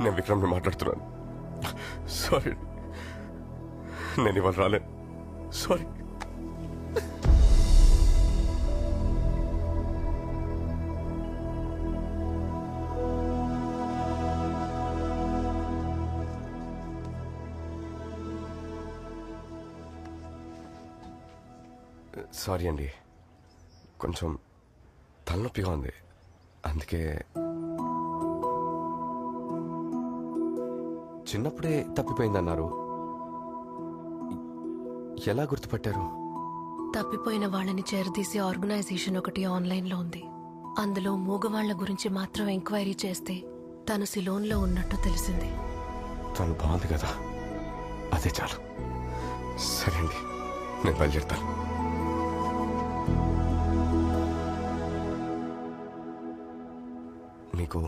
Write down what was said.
నేను విక్రమ్ని మాట్లాడుతున్నాను. సారీ, నేను ఇవాళ రాలేను. సారీ. సారీ అండి, కొంచెం తలనొప్పిగా ఉంది, అందుకే. చిన్నప్పుడే తప్పిపోయిందన్నారు, ఎలా గుర్తుపట్టారు? తప్పిపోయిన వాళ్ళని చేరదీసే ఆర్గనైజేషన్ ఒకటి ఆన్లైన్లో ఉంది. అందులో మూగవాళ్ల గురించి మాత్రం ఎంక్వైరీ చేస్తే తను సిలోన్లో ఉన్నట్టు తెలిసింది. తను బాగుంది కదా, అదే చాలు. సరే అండి, నేను బయలుదేరుతాను. మీకు